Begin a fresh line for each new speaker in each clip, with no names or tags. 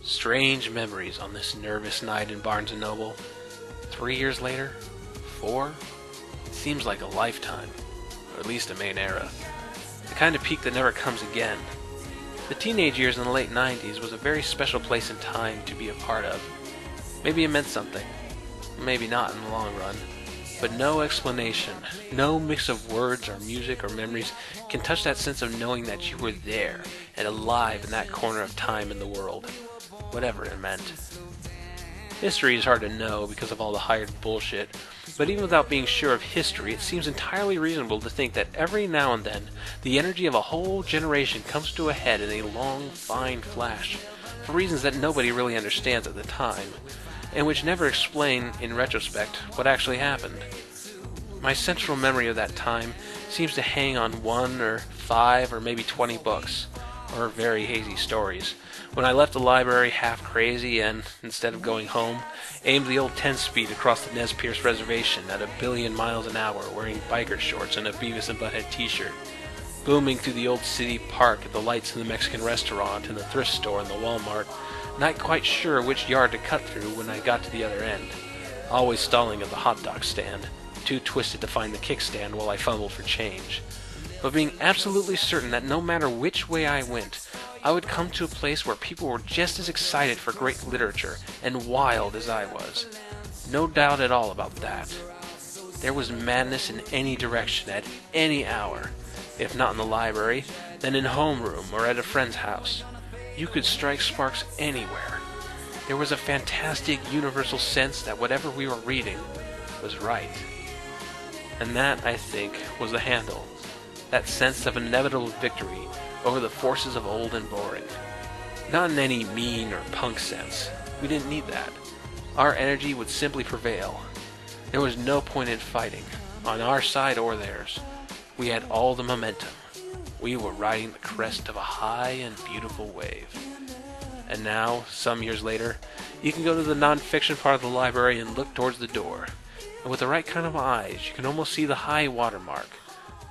Strange memories on this nervous night in Barnes & Noble. 3 years later? 4? It seems like a lifetime, or at least a main era. The kind of peak that never comes again. The teenage years in the late 90s was a very special place in time to be a part of. Maybe it meant something. Maybe not in the long run. But no explanation, no mix of words or music or memories can touch that sense of knowing that you were there and alive in that corner of time in the world. Whatever it meant. History is hard to know because of all the hired bullshit, but even without being sure of history, it seems entirely reasonable to think that every now and then, the energy of a whole generation comes to a head in a long, fine flash, for reasons that nobody really understands at the time, and which never explain, in retrospect, what actually happened. My central memory of that time seems to hang on 1 or 5 or maybe 20 books, or very hazy stories. When I left the library half crazy and, instead of going home, aimed the old 10-speed across the Nez Perce Reservation at 1,000,000,000 miles an hour wearing biker shorts and a Beavis and Butthead t-shirt, booming through the old city park at the lights in the Mexican restaurant and the thrift store and the Walmart, not quite sure which yard to cut through when I got to the other end, always stalling at the hot dog stand, too twisted to find the kickstand while I fumbled for change, but being absolutely certain that no matter which way I went, I would come to a place where people were just as excited for great literature and wild as I was. No doubt at all about that. There was madness in any direction at any hour. If not in the library, then in homeroom or at a friend's house. You could strike sparks anywhere. There was a fantastic universal sense that whatever we were reading was right. And that, I think, was the handle. That sense of inevitable victory over the forces of old and boring. Not in any mean or punk sense. We didn't need that. Our energy would simply prevail. There was no point in fighting, on our side or theirs. We had all the momentum. We were riding the crest of a high and beautiful wave. And now, some years later, you can go to the non-fiction part of the library and look towards the door. And with the right kind of eyes, you can almost see the high water mark.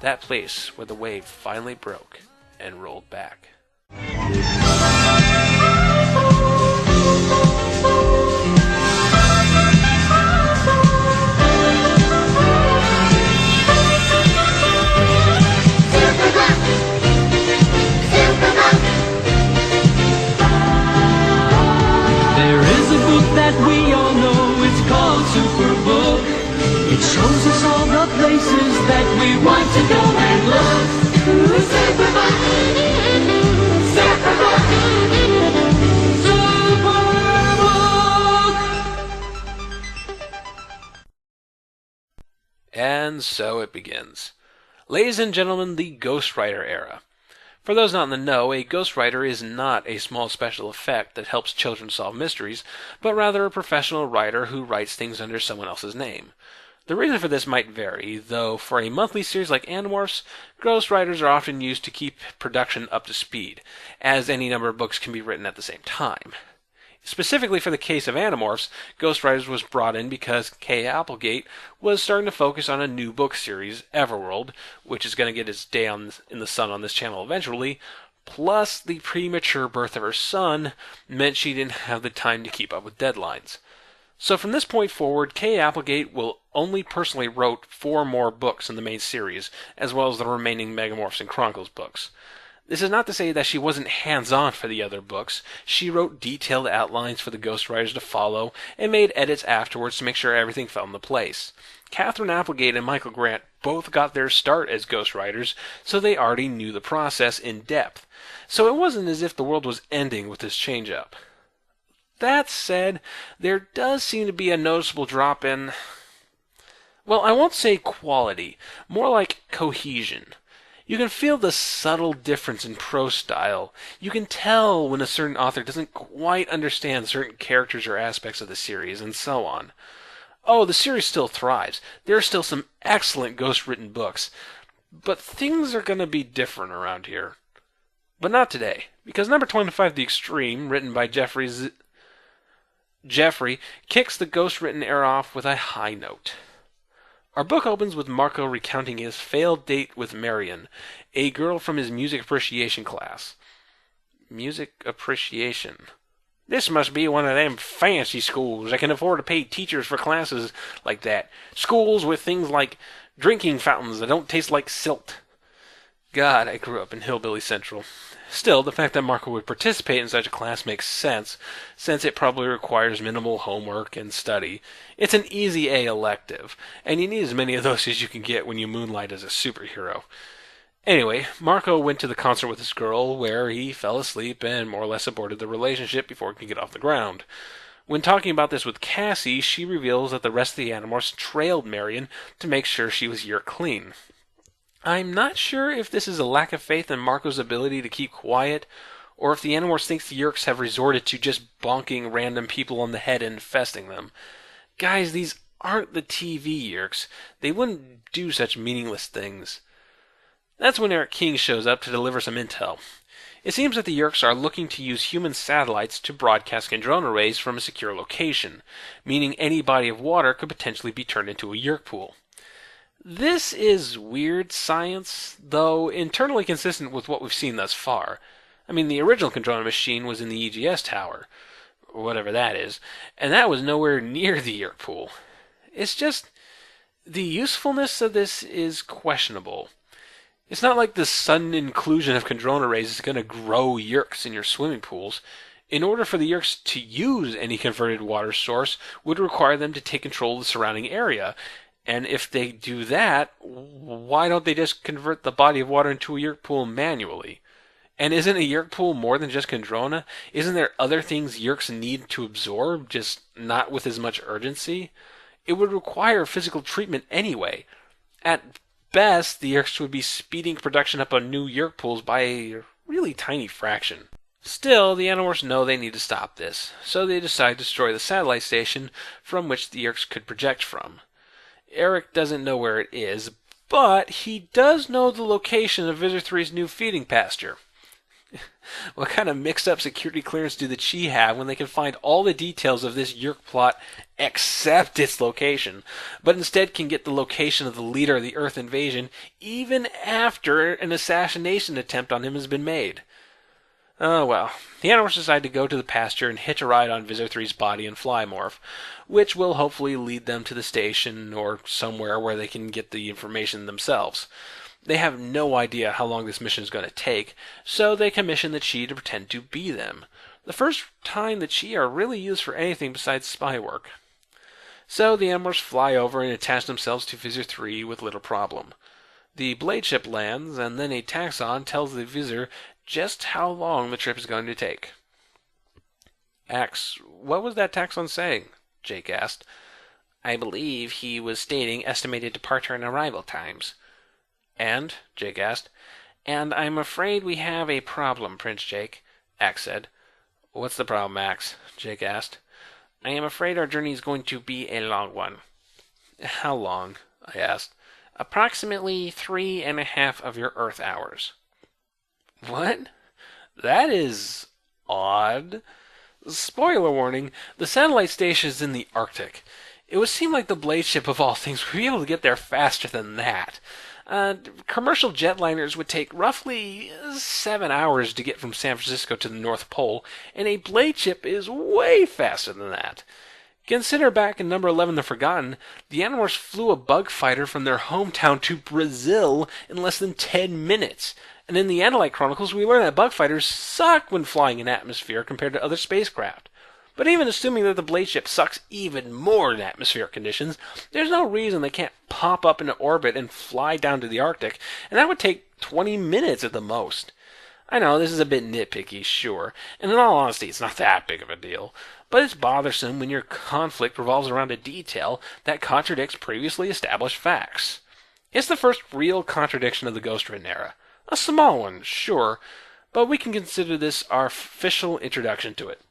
That place where the wave finally broke and rolled back.
That we all know, it's called Superbook. It shows us all the places that we want to go and look. Superbook, Superbook.
And so it begins. Ladies and gentlemen, the Ghostwriter era. For those not in the know, a ghostwriter is not a small special effect that helps children solve mysteries, but rather a professional writer who writes things under someone else's name. The reason for this might vary, though for a monthly series like Animorphs, ghostwriters are often used to keep production up to speed, as any number of books can be written at the same time. Specifically for the case of Animorphs, Ghostwriters was brought in because Kay Applegate was starting to focus on a new book series, Everworld, which is going to get its day in the sun on this channel eventually, plus the premature birth of her son meant she didn't have the time to keep up with deadlines. So from this point forward, Kay Applegate will only personally wrote 4 more books in the main series, as well as the remaining Megamorphs and Chronicles books. This is not to say that she wasn't hands-on for the other books. She wrote detailed outlines for the ghostwriters to follow and made edits afterwards to make sure everything fell into place. Catherine Applegate and Michael Grant both got their start as ghostwriters, so they already knew the process in depth. So it wasn't as if the world was ending with this change-up. That said, there does seem to be a noticeable drop in, well, I won't say quality, more like cohesion. You can feel the subtle difference in prose style. You can tell when a certain author doesn't quite understand certain characters or aspects of the series, and so on. Oh, the series still thrives. There are still some excellent ghost-written books. But things are going to be different around here. But not today, because number 25, The Extreme, written by Jeffrey, kicks the ghost-written era off with a high note. Our book opens with Marco recounting his failed date with Marion, a girl from his music appreciation class. Music appreciation. This must be one of them fancy schools that can afford to pay teachers for classes like that. Schools with things like drinking fountains that don't taste like silt. God, I grew up in Hillbilly Central. Still, the fact that Marco would participate in such a class makes sense, since it probably requires minimal homework and study. It's an easy A elective, and you need as many of those as you can get when you moonlight as a superhero. Anyway, Marco went to the concert with this girl, where he fell asleep and more or less aborted the relationship before it could get off the ground. When talking about this with Cassie, she reveals that the rest of the Animorphs trailed Marion to make sure she was year clean. I'm not sure if this is a lack of faith in Marco's ability to keep quiet, or if the Animorphs think the Yeerks have resorted to just bonking random people on the head and infesting them. Guys, these aren't the TV Yeerks. They wouldn't do such meaningless things. That's when Eric King shows up to deliver some intel. It seems that the Yeerks are looking to use human satellites to broadcast Kandrona rays from a secure location, meaning any body of water could potentially be turned into a Yeerk pool. This is weird science, though internally consistent with what we've seen thus far. I mean, the original Kandrona machine was in the EGS tower, or whatever that is, and that was nowhere near the Yeerk pool. It's just, the usefulness of this is questionable. It's not like the sudden inclusion of Kandrona rays is going to grow Yeerks in your swimming pools. In order for the Yeerks to use any converted water source would require them to take control of the surrounding area. And if they do that, why don't they just convert the body of water into a Yeerk pool manually? And isn't a Yeerk pool more than just Kandrona? Isn't there other things Yeerks need to absorb, just not with as much urgency? It would require physical treatment anyway. At best, the Yeerks would be speeding production up on new Yeerk pools by a really tiny fraction. Still, the Animorphs know they need to stop this, so they decide to destroy the satellite station from which the Yeerks could project from. Eric doesn't know where it is, but he does know the location of Visor 3's new feeding pasture. What kind of mixed-up security clearance do the Chee have when they can find all the details of this Yeerk plot except its location, but instead can get the location of the leader of the Earth invasion even after an assassination attempt on him has been made? Oh well, the Animorphs decide to go to the pasture and hitch a ride on Visor 3's body and Flymorph, which will hopefully lead them to the station or somewhere where they can get the information themselves. They have no idea how long this mission is going to take, so they commission the Chee to pretend to be them. The first time the Chee are really used for anything besides spy work. So the Animorphs fly over and attach themselves to Visor 3 with little problem. The blade ship lands, and then a taxon tells the Visor just how long the trip is going to take. Ax, what was that taxon saying? Jake asked. I believe he was stating estimated departure and arrival times. And? Jake asked. And I'm afraid we have a problem, Prince Jake, Ax said. What's the problem, Ax? Jake asked. I am afraid our journey is going to be a long one. How long? I asked. Approximately 3.5 of your Earth hours. What? That is odd. Spoiler warning, the satellite station is in the Arctic. It would seem like the blade ship of all things would be able to get there faster than that. Commercial jetliners would take roughly 7 hours to get from San Francisco to the North Pole, and a blade ship is way faster than that. Consider back in number 11, The Forgotten, the Animorphs flew a bug fighter from their hometown to Brazil in less than 10 minutes. And in the Analyte Chronicles, we learn that bug fighters suck when flying in atmosphere compared to other spacecraft. But even assuming that the blade ship sucks even more in atmospheric conditions, there's no reason they can't pop up into orbit and fly down to the Arctic, and that would take 20 minutes at the most. I know, this is a bit nitpicky, sure, and in all honesty, it's not that big of a deal, but it's bothersome when your conflict revolves around a detail that contradicts previously established facts. It's the first real contradiction of the Ghost-written era. A small one, sure, but we can consider this our official introduction to it.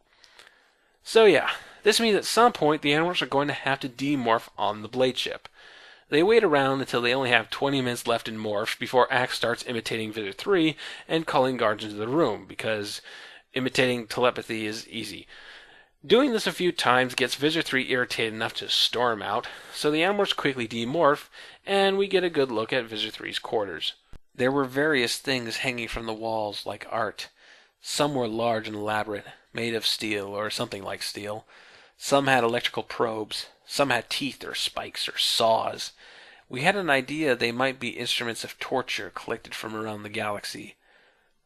So yeah, this means at some point the Animorphs are going to have to demorph on the blade ship. They wait around until they only have 20 minutes left in morph before Ax starts imitating Visor 3 and calling guards into the room, because imitating telepathy is easy. Doing this a few times gets Visor 3 irritated enough to storm out, so the Animorphs quickly demorph, and we get a good look at Visor 3's quarters. There were various things hanging from the walls like art. Some were large and elaborate, made of steel or something like steel. Some had electrical probes. Some had teeth or spikes or saws. We had an idea they might be instruments of torture collected from around the galaxy.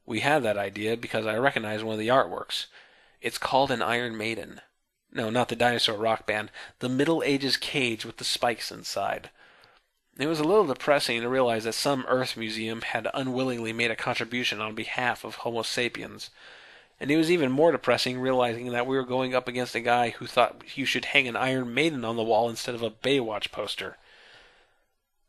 We had that idea because I recognized one of the artworks. It's called an Iron Maiden. No, not the dinosaur rock band. The Middle Ages cage with the spikes inside. It was a little depressing to realize that some Earth museum had unwillingly made a contribution on behalf of Homo sapiens. And it was even more depressing realizing that we were going up against a guy who thought you should hang an Iron Maiden on the wall instead of a Baywatch poster.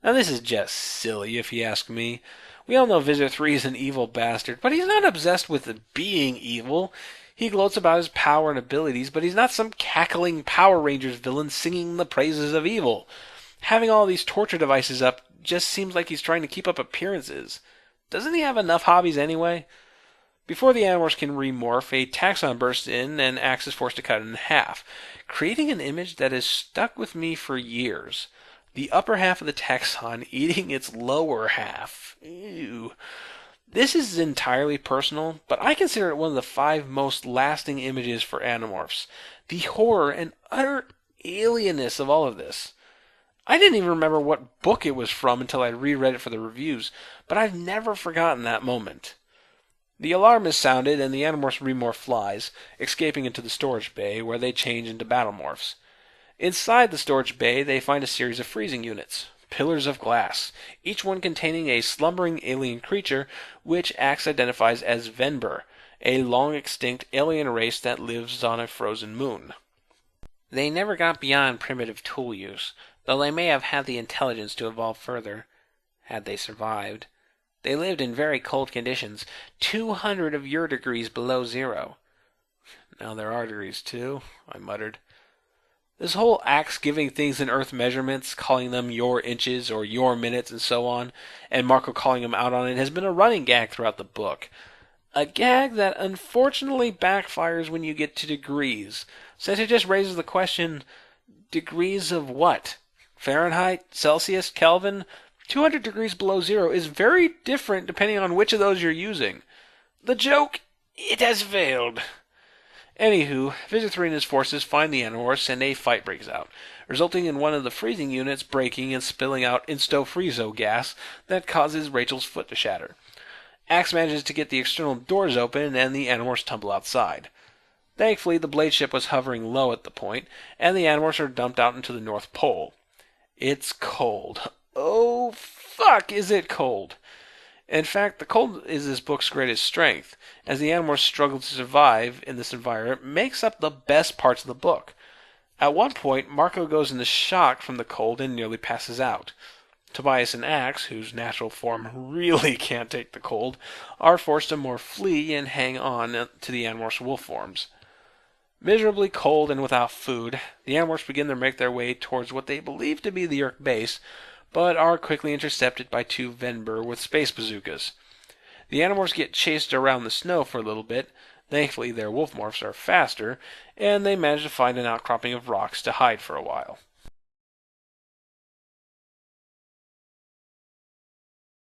Now this is just silly, if you ask me. We all know Visitor 3 is an evil bastard, but he's not obsessed with being evil. He gloats about his power and abilities, but he's not some cackling Power Rangers villain singing the praises of evil. Having all these torture devices up just seems like he's trying to keep up appearances. Doesn't he have enough hobbies anyway? Before the Animorphs can remorph, a taxon bursts in and Axe is forced to cut it in half, creating an image that has stuck with me for years. The upper half of the taxon eating its lower half. Ew. This is entirely personal, but I consider it one of the 5 most lasting images for Animorphs. The horror and utter alienness of all of this. I didn't even remember what book it was from until I reread it for the reviews, but I've never forgotten that moment. The alarm is sounded and the Animorphs remorph flies, escaping into the storage bay where they change into Battlemorphs. Inside the storage bay, they find a series of freezing units, pillars of glass, each one containing a slumbering alien creature, which Axe identifies as Venber, a long-extinct alien race that lives on a frozen moon. They never got beyond primitive tool use, though they may have had the intelligence to evolve further, had they survived. They lived in very cold conditions, 200 of your degrees below zero. Now there are degrees too, I muttered. This whole Axe giving things in Earth measurements, calling them your inches or your minutes and so on, and Marco calling him out on it has been a running gag throughout the book. A gag that unfortunately backfires when you get to degrees, since it just raises the question, degrees of what? Fahrenheit? Celsius? Kelvin? 200 degrees below zero is very different depending on which of those you're using. The joke, it has failed. Anywho, Visitor 3 and his forces find the Animorphs and a fight breaks out, resulting in one of the freezing units breaking and spilling out insto-freezo gas that causes Rachel's foot to shatter. Axe manages to get the external doors open and the Animorphs tumble outside. Thankfully, the blade ship was hovering low at the point, and the Animorphs are dumped out into the North Pole. It's cold. Oh, fuck, is it cold! In fact, the cold is this book's greatest strength, as the Animorphs struggle to survive in this environment makes up the best parts of the book. At one point, Marco goes into shock from the cold and nearly passes out. Tobias and Axe, whose natural form really can't take the cold, are forced to more flee and hang on to the Animorphs' wolf forms. Miserably cold and without food, the Animorphs begin to make their way towards what they believe to be the Yeerk base, but are quickly intercepted by 2 Venber with space bazookas. The Animorphs get chased around the snow for a little bit. Thankfully, their wolf morphs are faster, and they manage to find an outcropping of rocks to hide for a while.